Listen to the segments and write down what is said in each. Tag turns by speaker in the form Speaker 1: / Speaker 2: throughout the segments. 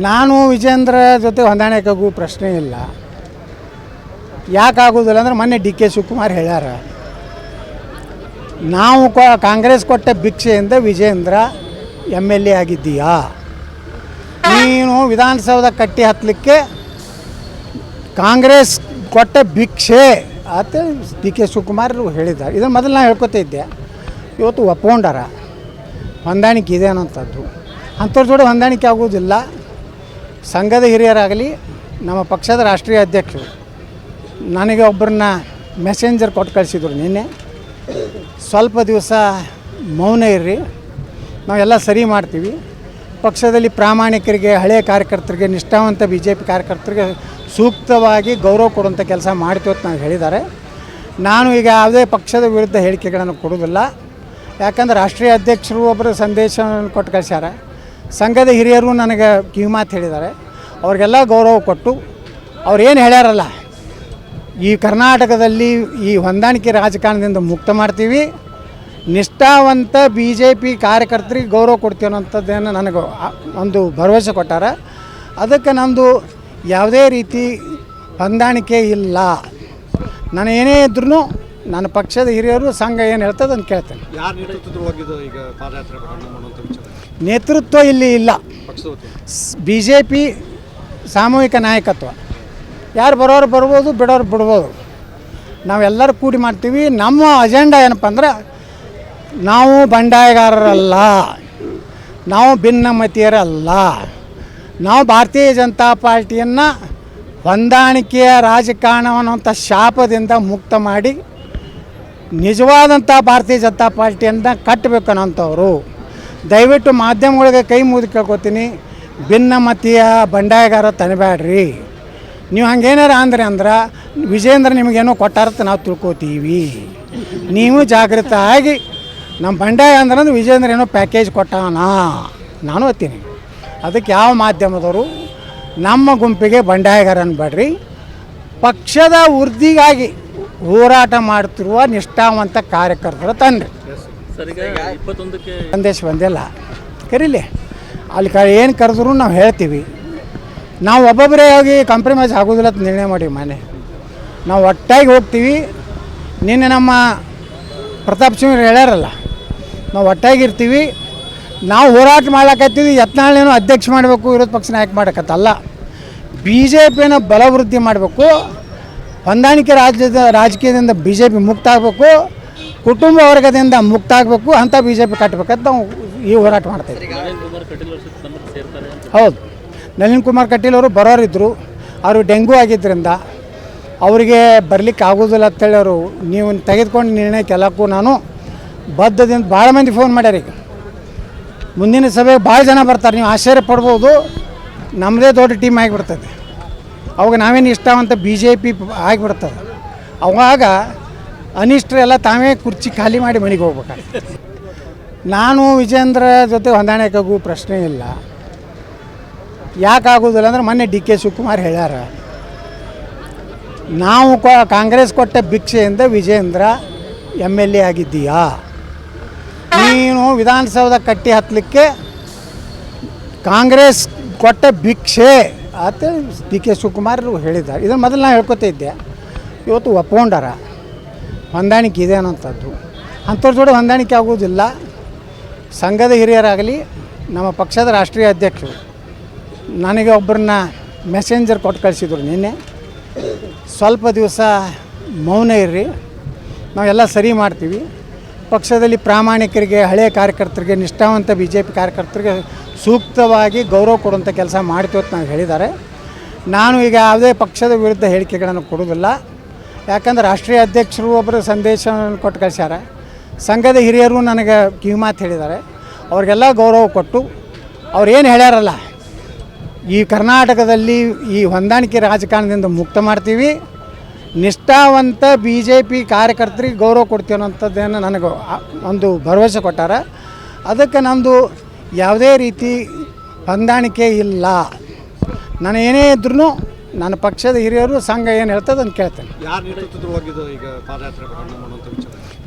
Speaker 1: ನಾನು ವಿಜೇಂದ್ರ ಜೊತೆ ಹೊಂದಾಣಿಕೆಗೂ ಪ್ರಶ್ನೆ ಇಲ್ಲ. ಯಾಕೆ ಆಗೋದಿಲ್ಲ ಅಂದರೆ ಮೊನ್ನೆ ಡಿ ಕೆ ಶಿವಕುಮಾರ್ ಹೇಳ್ಯಾರ, ನಾವು ಕಾಂಗ್ರೆಸ್ ಕೊಟ್ಟ ಭಿಕ್ಷೆಯಿಂದ ವಿಜೇಂದ್ರ MLA ಆಗಿದ್ದೀಯಾ, ನೀನು ವಿಧಾನಸೌಧ ಕಟ್ಟಿ ಹತ್ತಲಿಕ್ಕೆ ಕಾಂಗ್ರೆಸ್ ಕೊಟ್ಟ ಭಿಕ್ಷೆ ಅಂತ ಡಿ ಕೆ ಶಿವಕುಮಾರ್ ಹೇಳಿದ್ದಾರೆ. ಇದನ್ನು ಮೊದಲು ನಾನು ಹೇಳ್ಕೊತಾ ಇದ್ದೆ, ಇವತ್ತು ಒಪ್ಕೊಂಡಾರ ಹೊಂದಾಣಿಕೆ ಇದೆ ಅನ್ನೋಂಥದ್ದು. ಅಂಥವ್ರ ಜೋಡಿ ಹೊಂದಾಣಿಕೆ ಆಗೋದಿಲ್ಲ. ಸಂಘದ ಹಿರಿಯರಾಗಲಿ ನಮ್ಮ ಪಕ್ಷದ ರಾಷ್ಟ್ರೀಯ ಅಧ್ಯಕ್ಷರು ನನಗೆ ಒಬ್ಬರನ್ನ ಮೆಸೆಂಜರ್ ಕೊಟ್ಟು ಕಳಿಸಿದ್ರು ನಿನ್ನೆ, ಸ್ವಲ್ಪ ದಿವಸ ಮೌನ ಇರ್ರಿ, ನಾವೆಲ್ಲ ಸರಿ ಮಾಡ್ತೀವಿ, ಪಕ್ಷದಲ್ಲಿ ಪ್ರಾಮಾಣಿಕರಿಗೆ, ಹಳೆಯ ಕಾರ್ಯಕರ್ತರಿಗೆ, ನಿಷ್ಠಾವಂತ BJP ಕಾರ್ಯಕರ್ತರಿಗೆ ಸೂಕ್ತವಾಗಿ ಗೌರವ ಕೊಡುವಂಥ ಕೆಲಸ ಮಾಡ್ತೀವಿ ಅಂತ ನಾವು ಹೇಳಿದ್ದಾರೆ. ನಾನು ಈಗ ಯಾವುದೇ ಪಕ್ಷದ ವಿರುದ್ಧ ಹೇಳಿಕೆಗಳನ್ನು ಕೊಡೋದಿಲ್ಲ. ಯಾಕಂದ್ರೆ ರಾಷ್ಟ್ರೀಯ ಅಧ್ಯಕ್ಷರು ಒಬ್ಬರು ಸಂದೇಶವನ್ನು ಕೊಟ್ಟು ಕಳಿಸ್ಯಾರ, ಸಂಘದ ಹಿರಿಯರು ನನಗೆ ಕಿವಿಮಾತು ಹೇಳಿದ್ದಾರೆ. ಅವ್ರಿಗೆಲ್ಲ ಗೌರವ ಕೊಟ್ಟು ಅವ್ರು ಏನು ಹೇಳ್ಯಾರಲ್ಲ, ಈ ಕರ್ನಾಟಕದಲ್ಲಿ ಈ ಹೊಂದಾಣಿಕೆ ರಾಜಕಾರಣದಿಂದ ಮುಕ್ತ ಮಾಡ್ತೀವಿ, ನಿಷ್ಠಾವಂತ BJP ಕಾರ್ಯಕರ್ತರಿಗೆ ಗೌರವ ಕೊಡ್ತೀವಿ ಅನ್ನೋಂಥದ್ದೇನು ನನಗೆ ಒಂದು ಭರವಸೆ ಕೊಟ್ಟಾರ. ಅದಕ್ಕೆ ನಮ್ಮದು ಯಾವುದೇ ರೀತಿ ಹೊಂದಾಣಿಕೆ ಇಲ್ಲ. ನಾನು ಏನೇ ಇದ್ರೂ ನನ್ನ ಪಕ್ಷದ ಹಿರಿಯರು ಸಂಘ ಏನು ಹೇಳ್ತದೆ ಅಂತ ಕೇಳ್ತೇನೆ. ನೇತೃತ್ವ ಇಲ್ಲಿ ಇಲ್ಲ. BJP ಸಾಮೂಹಿಕ ನಾಯಕತ್ವ, ಯಾರು ಬರೋರು ಬರ್ಬೋದು, ಬಿಡೋರು ಬಿಡ್ಬೋದು, ನಾವೆಲ್ಲರೂ ಕೂಡಿ ಮಾಡ್ತೀವಿ. ನಮ್ಮ ಅಜೆಂಡಾ ಏನಪ್ಪ ಅಂದ್ರೆ, ನಾವು ಬಂಡಾಯಗಾರರಲ್ಲ, ನಾವು ಭಿನ್ನಮತೀಯರಲ್ಲ, ನಾವು ಭಾರತೀಯ ಜನತಾ ಪಾರ್ಟಿಯನ್ನು ಹೊಂದಾಣಿಕೆಯ ರಾಜಕಾರಣವನ್ನುವಂಥ ಶಾಪದಿಂದ ಮುಕ್ತ ಮಾಡಿ ನಿಜವಾದಂಥ ಭಾರತೀಯ ಜನತಾ ಪಾರ್ಟಿಯನ್ನು ಕಟ್ಟಬೇಕು ಅನ್ನೋಂಥವ್ರು. ದಯವಿಟ್ಟು ಮಾಧ್ಯಮಗಳಿಗೆ ಕೈ ಮುಗಿದು ಕೇಳ್ಕೊತೀನಿ, ಭಿನ್ನಮತೀಯ ಬಂಡಾಯಗಾರ ತನಬೇಡ್ರಿ. ನೀವು ಹಂಗೇನಾರ ಅಂದ್ರೆ ವಿಜೇಂದ್ರ ನಿಮಗೇನೋ ಕೊಟ್ಟಾರತ್ತ ನಾವು ತಿಳ್ಕೊತೀವಿ. ನೀವು ಜಾಗೃತ ಆಗಿ, ನಮ್ಮ ಬಂಡಾಯ ಅಂದ್ರೆ ವಿಜೇಂದ್ರ ಏನೋ ಪ್ಯಾಕೇಜ್ ಕೊಟ್ಟಾನ ನಾನು ಓದ್ತೀನಿ. ಅದಕ್ಕೆ ಯಾವ ಮಾಧ್ಯಮದವರು ನಮ್ಮ ಗುಂಪಿಗೆ ಬಂಡಾಯಗಾರ ಅನ್ಬೇಡ್ರಿ. ಪಕ್ಷದ ವೃದ್ಧಿಗಾಗಿ ಹೋರಾಟ ಮಾಡ್ತಿರುವ ನಿಷ್ಠಾವಂತ ಕಾರ್ಯಕರ್ತರ ತಂದ್ರಿ. ಸಂದೇಶ ಬಂದಿಲ್ಲ, ಕರೀಲಿ ಅಲ್ಲಿ ಏನು ಕರೆದ್ರು ನಾವು ಹೇಳ್ತೀವಿ. ನಾವು ಒಬ್ಬೊಬ್ಬರೇ ಹೋಗಿ ಕಾಂಪ್ರಮೈಸ್ ಆಗೋದಿಲ್ಲ ಅಂತ ನಿರ್ಣಯ ಮಾಡಿ ಮನೆ ನಾವು ಒಟ್ಟಾಗಿ ಹೋಗ್ತೀವಿ. ನಿನ್ನೆ ನಮ್ಮ ಪ್ರತಾಪ್ ಸಿಂಗ್ ಹೇಳ್ಯಾರಲ್ಲ, ನಾವು ಒಟ್ಟಾಗಿರ್ತೀವಿ. ನಾವು ಹೋರಾಟ ಮಾಡ್ಲಕತ್ತೀವಿ, ಯತ್ನಾಳೇನೋ ಅಧ್ಯಕ್ಷ ಮಾಡಬೇಕು, ವಿರೋಧ ಪಕ್ಷ ನಾಯಕ ಮಾಡೋಕ್ಕತ್ತಲ್ಲ, BJPನ ಬಲವೃದ್ಧಿ ಮಾಡಬೇಕು, ಹೊಂದಾಣಿಕೆ ರಾಜಕೀಯದಿಂದ BJP ಮುಕ್ತ ಆಗಬೇಕು, ಕುಟುಂಬ ವರ್ಗದಿಂದ ಮುಕ್ತ ಆಗಬೇಕು, ಅಂಥ BJP ಕಟ್ಟಬೇಕಂತ ನಾವು ಈ ಹೋರಾಟ ಮಾಡ್ತಾಯಿದ್ವಿ. ಹೌದು, ನಳಿನ್ ಕುಮಾರ್ ಕಟೀಲ್ ಅವರು ಬರೋರಿದ್ದರು, ಅವರು ಡೆಂಗು ಆಗಿದ್ದರಿಂದ ಅವರಿಗೆ ಬರಲಿಕ್ಕೆ ಆಗೋದಿಲ್ಲ ಅಂತೇಳಿ ಅವರು ನೀವು ತೆಗೆದುಕೊಂಡು ನಿರ್ಣಯಕ್ಕೆ ಎಲ್ಲಕ್ಕೂ ನಾನು ಬದ್ಧದಿಂದ ಭಾಳ ಮಂದಿ ಫೋನ್ ಮಾಡ್ಯಾರ. ಈಗ ಮುಂದಿನ ಸಭೆಗೆ ಭಾಳ ಜನ ಬರ್ತಾರೆ, ನೀವು ಆಶ್ಚರ್ಯ ಪಡ್ಬೋದು. ನಮ್ಮದೇ ದೊಡ್ಡ ಟೀಮ್ ಆಗಿಬಿಡ್ತದೆ. ಅವಾಗ ನಾವೇನು ಇಷ್ಟವಂತ BJP ಆಗಿಬಿಡ್ತದೆ. ಅವಾಗ ಅನಿಷ್ಟರೆಲ್ಲ ತಾವೇ ಕುರ್ಚಿ ಖಾಲಿ ಮಾಡಿ ಮನೆಗೆ ಹೋಗ್ಬೇಕಾಗ್ತದೆ. ನಾನು ವಿಜೇಂದ್ರ ಜೊತೆ ಹೊಂದಾಣಿಕೆಗೂ ಪ್ರಶ್ನೆ ಇಲ್ಲ. ಯಾಕೆ ಆಗೋದಿಲ್ಲ ಅಂದರೆ ಮೊನ್ನೆ ಡಿ ಕೆ ಶಿವಕುಮಾರ್ ಹೇಳ್ಯಾರ, ನಾವು ಕಾಂಗ್ರೆಸ್ ಕೊಟ್ಟ ಭಿಕ್ಷೆಯಿಂದ ವಿಜೇಂದ್ರ MLA ಆಗಿದ್ದೀಯಾ, ನೀನು ವಿಧಾನಸೌಧ ಕಟ್ಟಿ ಹತ್ತಲಿಕ್ಕೆ ಕಾಂಗ್ರೆಸ್ ಕೊಟ್ಟ ಭಿಕ್ಷೆ ಅಂತ ಡಿ ಕೆ ಶಿವಕುಮಾರ್ ಹೇಳಿದ್ದಾರೆ. ಇದನ್ನು ಮೊದಲು ನಾನು ಹೇಳ್ಕೊತಾ ಇದ್ದೆ, ಇವತ್ತು ಒಪ್ಕೊಂಡಾರ ಹೊಂದಾಣಿಕೆ ಇದೆ ಅನ್ನೋಂಥದ್ದು. ಅಂಥವ್ರ ಜೋಡಿ ಹೊಂದಾಣಿಕೆ ಆಗೋದಿಲ್ಲ. ಸಂಘದ ಹಿರಿಯರಾಗಲಿ ನಮ್ಮ ಪಕ್ಷದ ರಾಷ್ಟ್ರೀಯ ಅಧ್ಯಕ್ಷರು ನನಗೆ ಒಬ್ಬರನ್ನ ಮೆಸೆಂಜರ್ ಕೊಟ್ಟು ಕಳಿಸಿದ್ರು ನಿನ್ನೆ, ಸ್ವಲ್ಪ ದಿವಸ ಮೌನ ಇರ್ರಿ, ನಾವೆಲ್ಲ ಸರಿ ಮಾಡ್ತೀವಿ, ಪಕ್ಷದಲ್ಲಿ ಪ್ರಾಮಾಣಿಕರಿಗೆ, ಹಳೆಯ ಕಾರ್ಯಕರ್ತರಿಗೆ, ನಿಷ್ಠಾವಂತ BJP ಕಾರ್ಯಕರ್ತರಿಗೆ ಸೂಕ್ತವಾಗಿ ಗೌರವ ಕೊಡುವಂಥ ಕೆಲಸ ಮಾಡ್ತೀವಿ ಅಂತ ನಾವು ಹೇಳಿದ್ದಾರೆ. ನಾನು ಈಗ ಯಾವುದೇ ಪಕ್ಷದ ವಿರುದ್ಧ ಹೇಳಿಕೆಗಳನ್ನು ಕೊಡೋದಿಲ್ಲ. ಯಾಕಂದ್ರೆ ರಾಷ್ಟ್ರೀಯ ಅಧ್ಯಕ್ಷರು ಒಬ್ಬರು ಸಂದೇಶವನ್ನು ಕೊಟ್ಟು ಕಳಿಸ್ಯಾರ, ಸಂಘದ ಹಿರಿಯರು ನನಗೆ ಕಿವಿಮಾತು ಹೇಳಿದ್ದಾರೆ. ಅವ್ರಿಗೆಲ್ಲ ಗೌರವ ಕೊಟ್ಟು ಅವ್ರು ಏನು ಹೇಳ್ಯಾರಲ್ಲ, ಈ ಕರ್ನಾಟಕದಲ್ಲಿ ಈ ಹೊಂದಾಣಿಕೆ ರಾಜಕಾರಣದಿಂದ ಮುಕ್ತ ಮಾಡ್ತೀವಿ, ನಿಷ್ಠಾವಂತ BJP ಕಾರ್ಯಕರ್ತರಿಗೆ ಗೌರವ ಕೊಡ್ತೀವಿ ಅನ್ನೋಂಥದ್ದೇನು ನನಗೆ ಒಂದು ಭರವಸೆ ಕೊಟ್ಟಾರ. ಅದಕ್ಕೆ ನಮ್ಮದು ಯಾವುದೇ ರೀತಿ ಹೊಂದಾಣಿಕೆ ಇಲ್ಲ. ನಾನು ಏನೇ ಇದ್ರೂ ನನ್ನ ಪಕ್ಷದ ಹಿರಿಯರು ಸಂಘ ಏನು ಹೇಳ್ತದೆ ಅಂತ ಕೇಳ್ತೇನೆ.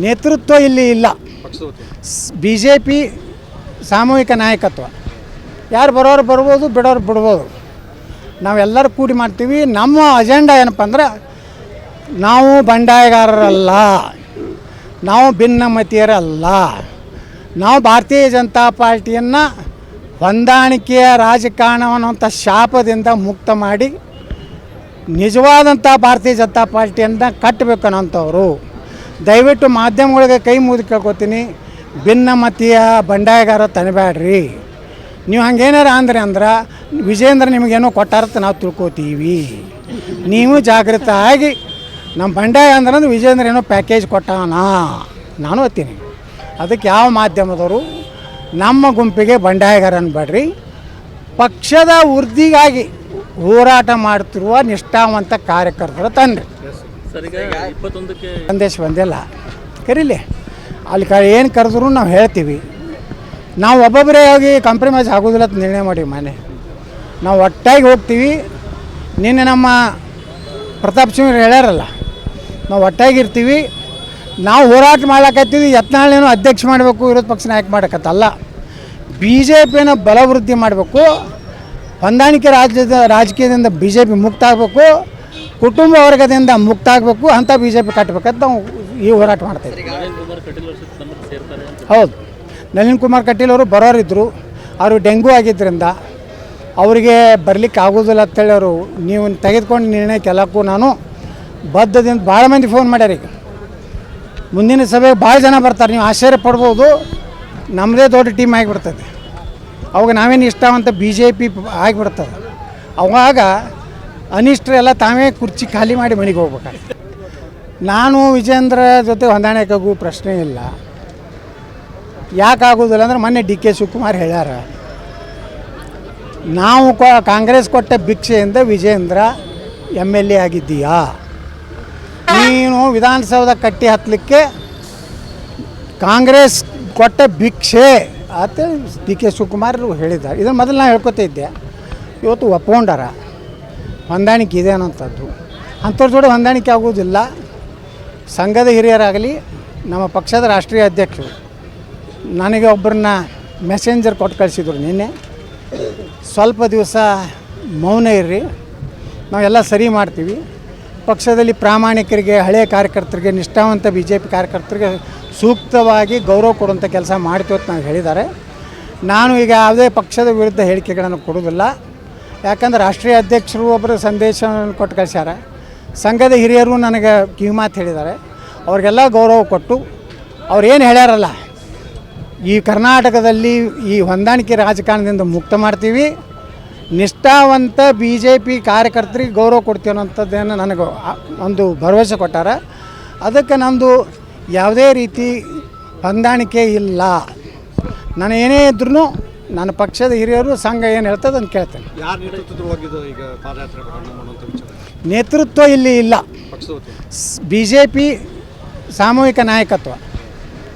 Speaker 1: ನೇತೃತ್ವ ಇಲ್ಲಿ ಇಲ್ಲ. BJP ಸಾಮೂಹಿಕ ನಾಯಕತ್ವ, ಯಾರು ಬರೋರು ಬರ್ಬೋದು, ಬಿಡೋರು ಬಿಡ್ಬೋದು. ನಾವೆಲ್ಲರೂ ಕೂಡಿ ಮಾಡ್ತೀವಿ. ನಮ್ಮ ಅಜೆಂಡಾ ಏನಪ್ಪ ಅಂದ್ರೆ, ನಾವು ಬಂಡಾಯಗಾರರಲ್ಲ, ನಾವು ಭಿನ್ನಮತೀಯರಲ್ಲ, ನಾವು ಭಾರತೀಯ ಜನತಾ ಪಾರ್ಟಿಯನ್ನು ಹೊಂದಾಣಿಕೆಯ ರಾಜಕಾರಣವನ್ನುವಂಥ ಶಾಪದಿಂದ ಮುಕ್ತ ಮಾಡಿ ನಿಜವಾದಂಥ ಭಾರತೀಯ ಜನತಾ ಪಾರ್ಟಿಯನ್ನು ಕಟ್ಟಬೇಕನ್ನೋಂಥವ್ರು. ದಯವಿಟ್ಟು ಮಾಧ್ಯಮಗಳಿಗೆ ಕೈ ಮುಗಿದು ಕೇಳ್ಕೊತೀನಿ, ಭಿನ್ನಮತೀಯ ಬಂಡಾಯಗಾರ ತನಬೇಡ್ರಿ. ನೀವು ಹಂಗೇನಾರ ಅಂದ್ರೆ ವಿಜೇಂದ್ರ ನಿಮಗೇನೋ ಕೊಟ್ಟಾರತ್ತ ನಾವು ತಿಳ್ಕೊತೀವಿ. ನೀವು ಜಾಗೃತ ಆಗಿ ನಮ್ಮ ಬಂಡಾಯ ಅಂದ್ರೆ ವಿಜೇಂದ್ರ ಏನೋ ಪ್ಯಾಕೇಜ್ ಕೊಟ್ಟಾನ ನಾನು ಓದ್ತೀನಿ. ಅದಕ್ಕೆ ಯಾವ ಮಾಧ್ಯಮದವರು ನಮ್ಮ ಗುಂಪಿಗೆ ಬಂಡಾಯಗಾರ ಅನ್ಬೇಡ್ರಿ. ಪಕ್ಷದ ವೃದ್ಧಿಗಾಗಿ ಹೋರಾಟ ಮಾಡುತ್ತಿರುವ ನಿಷ್ಠಾವಂತ ಕಾರ್ಯಕರ್ತರ ತಂದ್ರಿ. ಸಂದೇಶ ಬಂದಿಲ್ಲ ಕರೀಲಿ, ಅಲ್ಲಿ ಏನು ಕರೆದ್ರು ನಾವು ಹೇಳ್ತೀವಿ. ನಾವು ಒಬ್ಬೊಬ್ಬರೇ ಹೋಗಿ ಕಾಂಪ್ರಮೈಸ್ ಆಗೋದಿಲ್ಲ ಅಂತ ನಿರ್ಣಯ ಮಾಡಿವಿ. ನಾವು ಒಟ್ಟಾಗಿ ಹೋಗ್ತೀವಿ. ನಿನ್ನೆ ನಮ್ಮ ಪ್ರತಾಪ್ ಸಿಂಗ್ ಹೇಳ್ಯಾರಲ್ಲ, ನಾವು ಒಟ್ಟಾಗಿರ್ತೀವಿ. ನಾವು ಹೋರಾಟ ಮಾಡ್ಲಕತ್ತೀವಿ. ಯತ್ನಾಳೇನೋ ಅಧ್ಯಕ್ಷ ಮಾಡಬೇಕು, ವಿರೋಧ ಪಕ್ಷ ನಾಯಕ ಮಾಡೋಕ್ಕತ್ತಲ್ಲ. BJPನ ಬಲವೃದ್ಧಿ ಮಾಡಬೇಕು, ಹೊಂದಾಣಿಕೆ ರಾಜಕೀಯದಿಂದ BJP ಮುಕ್ತ ಆಗಬೇಕು, ಕುಟುಂಬ ವರ್ಗದಿಂದ ಮುಕ್ತ ಆಗಬೇಕು, ಅಂಥ BJP ಕಟ್ಟಬೇಕಂತ ನಾವು ಈ ಹೋರಾಟ ಮಾಡ್ತಾಯಿದ್ವಿ. ಹೌದು, ನಳಿನ್ ಕುಮಾರ್ ಕಟೀಲ್ ಅವರು ಬರೋರಿದ್ದರು. ಅವರು ಡೆಂಗೂ ಆಗಿದ್ದರಿಂದ ಅವರಿಗೆ ಬರಲಿಕ್ಕೆ ಆಗೋದಿಲ್ಲ ಅಂತೇಳಿ ಅವರು ನೀವು ತೆಗೆದುಕೊಂಡು ನಿರ್ಣಯಕ್ಕೆ ಎಲ್ಲಕ್ಕೂ ನಾನು ಬದ್ಧದಿಂದ ಭಾಳ ಮಂದಿ ಫೋನ್ ಮಾಡ್ಯಾರ. ಈಗ ಮುಂದಿನ ಸಭೆಗೆ ಭಾಳ ಜನ ಬರ್ತಾರೆ. ನೀವು ಆಶ್ಚರ್ಯ ಪಡ್ಬೋದು, ನಮ್ಮದೇ ದೊಡ್ಡ ಟೀಮ್ ಆಗಿಬಿಡ್ತದೆ. ಅವಾಗ ನಾವೇನು ಇಷ್ಟವಂತ BJP ಆಗಿಬಿಡ್ತದೆ. ಅವಾಗ ಅನಿಷ್ಟರೆಲ್ಲ ತಾವೇ ಕುರ್ಚಿ ಖಾಲಿ ಮಾಡಿ ಮನೆಗೆ ಹೋಗ್ಬೇಕಾಗ್ತದೆ. ನಾನು ವಿಜೇಂದ್ರ ಜೊತೆ ಹೊಂದಾಣಿಕೆಗೂ ಪ್ರಶ್ನೆ ಇಲ್ಲ. ಯಾಕೆ ಆಗೋದಿಲ್ಲ ಅಂದ್ರೆ ಮೊನ್ನೆ DK ಶಿವಕುಮಾರ್ ಹೇಳ್ಯಾರ, ನಾವು ಕಾಂಗ್ರೆಸ್ ಕೊಟ್ಟ ಭಿಕ್ಷೆಯಿಂದ ವಿಜೇಂದ್ರ MLA ಆಗಿದ್ದೀಯಾ, ನೀನು ವಿಧಾನಸೌಧ ಕಟ್ಟಿ ಹತ್ತಲಿಕ್ಕೆ ಕಾಂಗ್ರೆಸ್ ಕೊಟ್ಟ ಭಿಕ್ಷೆ ಅಂತೇಳಿ DK ಶಿವಕುಮಾರ್ ಹೇಳಿದ್ದಾರೆ. ಇದನ್ನು ಮೊದಲು ನಾನು ಹೇಳ್ಕೊತಿದ್ದೆ. ಇವತ್ತು ಒಪ್ಕೊಂಡಾರ, ಹೊಂದಾಣಿಕೆ ಇದೆ ಅನ್ನೋಂಥದ್ದು. ಅಂಥವ್ರ ಜೋಡಿ ಹೊಂದಾಣಿಕೆ ಆಗೋದಿಲ್ಲ. ಸಂಘದ ಹಿರಿಯರಾಗಲಿ, ನಮ್ಮ ಪಕ್ಷದ ರಾಷ್ಟ್ರೀಯ ಅಧ್ಯಕ್ಷರು ನನಗೆ ಒಬ್ಬರನ್ನ ಮೆಸೆಂಜರ್ ಕೊಟ್ಟು ಕಳಿಸಿದ್ರು ನಿನ್ನೆ, ಸ್ವಲ್ಪ ದಿವಸ ಮೌನ ಇರ್ರಿ, ನಾವೆಲ್ಲ ಸರಿ ಮಾಡ್ತೀವಿ. ಪಕ್ಷದಲ್ಲಿ ಪ್ರಾಮಾಣಿಕರಿಗೆ, ಹಳೆಯ ಕಾರ್ಯಕರ್ತರಿಗೆ, ನಿಷ್ಠಾವಂತ BJP ಕಾರ್ಯಕರ್ತರಿಗೆ ಸೂಕ್ತವಾಗಿ ಗೌರವ ಕೊಡುವಂಥ ಕೆಲಸ ಮಾಡ್ತೀವಿ ಅಂತ ನಾವು ಹೇಳಿದ್ದಾರೆ. ನಾನು ಈಗ ಯಾವುದೇ ಪಕ್ಷದ ವಿರುದ್ಧ ಹೇಳಿಕೆಗಳನ್ನು ಕೊಡೋದಿಲ್ಲ. ಯಾಕಂದ್ರೆ ರಾಷ್ಟ್ರೀಯ ಅಧ್ಯಕ್ಷರು ಒಬ್ಬರು ಸಂದೇಶವನ್ನು ಕೊಟ್ಟು ಕಳಿಸ್ಯಾರ. ಸಂಘದ ಹಿರಿಯರು ನನಗೆ ಕಿವಿಮಾತು ಹೇಳಿದ್ದಾರೆ. ಅವ್ರಿಗೆಲ್ಲ ಗೌರವ ಕೊಟ್ಟು ಅವ್ರು ಏನು ಹೇಳ್ಯಾರಲ್ಲ, ಈ ಕರ್ನಾಟಕದಲ್ಲಿ ಈ ಹೊಂದಾಣಿಕೆ ರಾಜಕಾರಣದಿಂದ ಮುಕ್ತ ಮಾಡ್ತೀವಿ, ನಿಷ್ಠಾವಂತ BJP ಕಾರ್ಯಕರ್ತರಿಗೆ ಗೌರವ ಕೊಡ್ತೀವಿ ಅನ್ನೋಂಥದ್ದೇನು ನನಗೆ ಒಂದು ಭರವಸೆ ಕೊಟ್ಟಾರ. ಅದಕ್ಕೆ ನಮ್ಮದು ಯಾವುದೇ ರೀತಿ ಹೊಂದಾಣಿಕೆ ಇಲ್ಲ. ನಾನು ಏನೇ ಇದ್ರೂ ನನ್ನ ಪಕ್ಷದ ಹಿರಿಯರು ಸಂಘ ಏನು ಹೇಳ್ತದೆ ಅದನ್ನು ಕೇಳ್ತೇನೆ. ನೇತೃತ್ವ ಇಲ್ಲಿ ಇಲ್ಲ. BJP ಸಾಮೂಹಿಕ ನಾಯಕತ್ವ.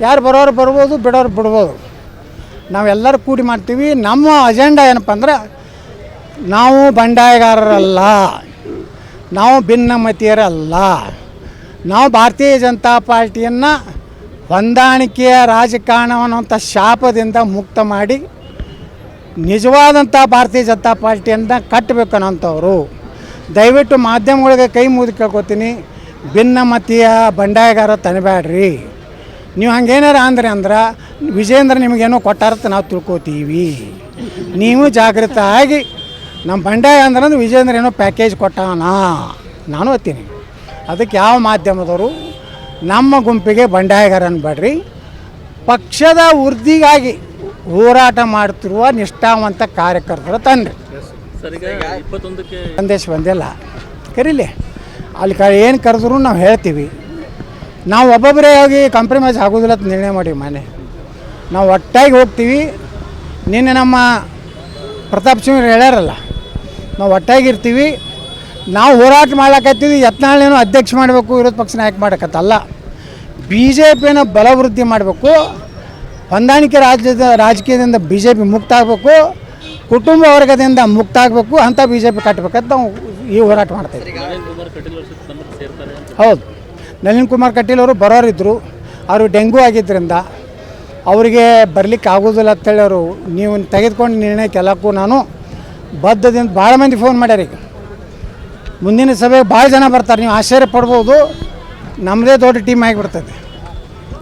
Speaker 1: ಯಾರು ಬರೋರು ಬರ್ಬೋದು, ಬಿಡೋರು ಬಿಡ್ಬೋದು. ನಾವೆಲ್ಲರೂ ಕೂಡಿ ಮಾಡ್ತೀವಿ. ನಮ್ಮ ಅಜೆಂಡಾ ಏನಪ್ಪ ಅಂದ್ರೆ, ನಾವು ಬಂಡಾಯಗಾರರಲ್ಲ, ನಾವು ಭಿನ್ನಮತೀಯರಲ್ಲ, ನಾವು ಭಾರತೀಯ ಜನತಾ ಪಾರ್ಟಿಯನ್ನು ಹೊಂದಾಣಿಕೆಯ ರಾಜಕಾರಣವನ್ನುವಂಥ ಶಾಪದಿಂದ ಮುಕ್ತ ಮಾಡಿ ನಿಜವಾದಂಥ ಭಾರತೀಯ ಜನತಾ ಪಾರ್ಟಿಯನ್ನು ಕಟ್ಟಬೇಕನ್ನೋಂಥವ್ರು. ದಯವಿಟ್ಟು ಮಾಧ್ಯಮಗಳಿಗೆ ಕೈ ಮುಗಿದು ಕೇಳ್ಕೊತೀನಿ, ಭಿನ್ನಮತೀಯ ಬಂಡಾಯಗಾರ ತನಬೇಡ್ರಿ. ನೀವು ಹಂಗೇನಾರ ಅಂದ್ರೆ ವಿಜೇಂದ್ರ ನಿಮಗೇನೋ ಕೊಟ್ಟಾರತ್ತ ನಾವು ತಿಳ್ಕೊತೀವಿ. ನೀವು ಜಾಗೃತ ಆಗಿ ನಮ್ಮ ಬಂಡಾಯ ಅಂದ್ರೆ ವಿಜೇಂದ್ರ ಏನೋ ಪ್ಯಾಕೇಜ್ ಕೊಟ್ಟಾನ ನಾನು ಓದ್ತೀನಿ. ಅದಕ್ಕೆ ಯಾವ ಮಾಧ್ಯಮದವರು ನಮ್ಮ ಗುಂಪಿಗೆ ಬಂಡಾಯಗಾರ ಅನ್ಬೇಡ್ರಿ. ಪಕ್ಷದ ವೃದ್ಧಿಗಾಗಿ ಹೋರಾಟ ಮಾಡುತ್ತಿರುವ ನಿಷ್ಠಾವಂತ ಕಾರ್ಯಕರ್ತರ ತಂದ್ರಿ. ಸಂದೇಶ ಬಂದಿಲ್ಲ ಕರೀಲಿ, ಅಲ್ಲಿ ಏನು ಕರೆದ್ರು ನಾವು ಹೇಳ್ತೀವಿ. ನಾವು ಒಬ್ಬೊಬ್ಬರೇ ಹೋಗಿ ಕಾಂಪ್ರಮೈಸ್ ಆಗೋದಿಲ್ಲ ಅಂತ ನಿರ್ಣಯ ಮಾಡಿವಿ. ನಾವು ಒಟ್ಟಾಗಿ ಹೋಗ್ತೀವಿ. ನಿನ್ನೆ ನಮ್ಮ ಪ್ರತಾಪ್ ಸಿಂಗ್ ಹೇಳ್ಯಾರಲ್ಲ, ನಾವು ಒಟ್ಟಾಗಿರ್ತೀವಿ. ನಾವು ಹೋರಾಟ ಮಾಡ್ಲಕತ್ತೀವಿ. ಯತ್ನಾಳೇನೋ ಅಧ್ಯಕ್ಷ ಮಾಡಬೇಕು, ವಿರೋಧ ಪಕ್ಷ ನಾಯಕ ಮಾಡೋಕ್ಕತ್ತಲ್ಲ. BJPನ ಬಲವೃದ್ಧಿ ಮಾಡಬೇಕು, ಹೊಂದಾಣಿಕೆ ರಾಜಕೀಯದಿಂದ BJP ಮುಕ್ತ ಆಗಬೇಕು, ಕುಟುಂಬ ವರ್ಗದಿಂದ ಮುಕ್ತ ಆಗಬೇಕು, ಅಂಥ BJP ಕಟ್ಟಬೇಕಂತ ನಾವು ಈ ಹೋರಾಟ ಮಾಡ್ತಾಯಿದ್ವಿ. ಹೌದು, ನಳಿನ್ ಕುಮಾರ್ ಕಟೀಲ್ ಅವರು ಬರೋರಿದ್ದರು. ಅವರು ಡೆಂಗೂ ಆಗಿದ್ದರಿಂದ ಅವರಿಗೆ ಬರಲಿಕ್ಕೆ ಆಗೋದಿಲ್ಲ ಅಂತೇಳಿ ಅವರು ನೀವು ತೆಗೆದುಕೊಂಡು ನಿರ್ಣಯಕ್ಕೆ ಎಲ್ಲಕ್ಕೂ ನಾನು ಬದ್ಧದಿಂದ ಭಾಳ ಮಂದಿ ಫೋನ್ ಮಾಡ್ಯಾರ. ಈಗ ಮುಂದಿನ ಸಭೆಗೆ ಭಾಳ ಜನ ಬರ್ತಾರೆ, ನೀವು ಆಶ್ಚರ್ಯ ಪಡ್ಬೋದು. ನಮ್ಮದೇ ದೊಡ್ಡ ಟೀಮ್ ಆಗಿಬಿಡ್ತದೆ.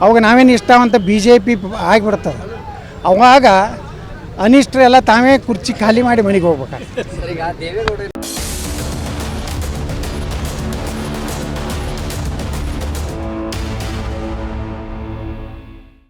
Speaker 1: ಅವಾಗ ನಾವೇನು ಇಷ್ಟವಂತ BJP ಆಗಿಬಿಡ್ತದೆ. ಅವಾಗ ಅನಿಷ್ಟರೆಲ್ಲ ತಾವೇ ಕುರ್ಚಿ ಖಾಲಿ ಮಾಡಿ ಮನೆಗೆ ಹೋಗ್ಬೇಕಾಗ್ತದೆ.